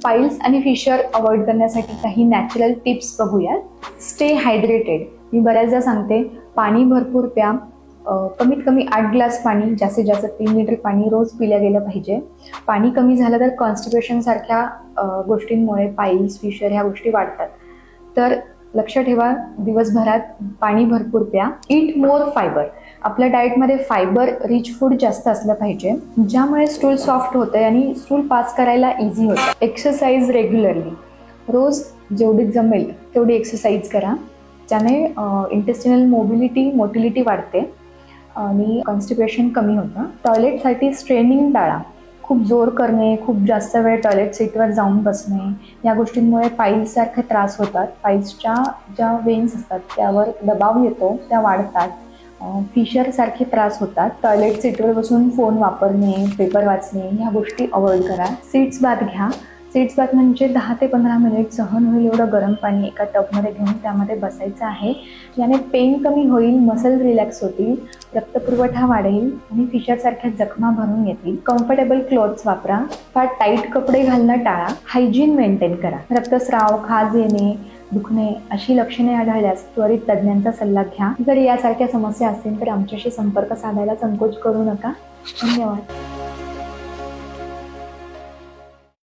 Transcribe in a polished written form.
Piles आणि fissure avoid करण्यासाठी काही नॅचरल टिप्स बघूयात. Stay hydrated. मी बऱ्याचदा सांगते, पाणी भरपूर प्या. कमीत कमी 8 ग्लास पाणी, जास्तीत जास्त 3 लिटर पाणी रोज पिलं गेलं पाहिजे. पाणी कमी झालं तर कॉन्स्टिपेशन सारख्या गोष्टींमुळे पाईल्स, फिशर ह्या गोष्टी वाढतात. तर लक्ष ठेवा, दिवसभरात पाणी भरपूर प्या. ईट मोर फायबर. आपल्या डाएटमध्ये फायबर रिच फूड जास्त असलं पाहिजे, ज्यामुळे स्टूल सॉफ्ट होतं आणि स्टूल पास करायला इझी होतं. Exercise regularly. रोज जेवढी जमेल तेवढी एक्सरसाइज करा, ज्याने इंटेस्टिनल मोटिलिटी वाढते आणि कॉन्स्टिपेशन कमी होतं. टॉयलेटसाठी स्ट्रेनिंग टाळा. खूप जोर करणे, खूप जास्त वेळ टॉयलेट सीटवर जाऊन बसणे, या गोष्टींमुळे पाईल्ससारखे त्रास होतात. पाईल्सच्या ज्या वेन्स असतात त्यावर दबाव येतो, त्या वाढतात. फिशरसारखे त्रास होतात. टॉयलेट सीटवर बसून फोन वापरणे, पेपर वाचणे ह्या गोष्टी अवॉइड करा. सीट्स बाथ घ्या. सीट्स बाथ म्हणजे 10 ते 15 मिनिट सहन होईल एवढं गरम पाणी एका टबमध्ये घेऊन त्यामध्ये बसायचं आहे. याने पेन कमी होईल, मसल रिलॅक्स होतील, रक्तपुरवठा वाढेल आणि फिशरसारख्या जखमा भरून येतील. कम्फर्टेबल क्लोथ्स वापरा. फार टाईट कपडे घालणं टाळा. हायजीन मेंटेन करा. रक्तस्राव, खाज येणे, दुखणे अशी लक्षणे आढळल्यास त्वरित तज्ज्ञांचा सल्ला घ्या. जर यासारख्या समस्या असतील तर आमच्याशी संपर्क साधायला संकोच करू नका. धन्यवाद.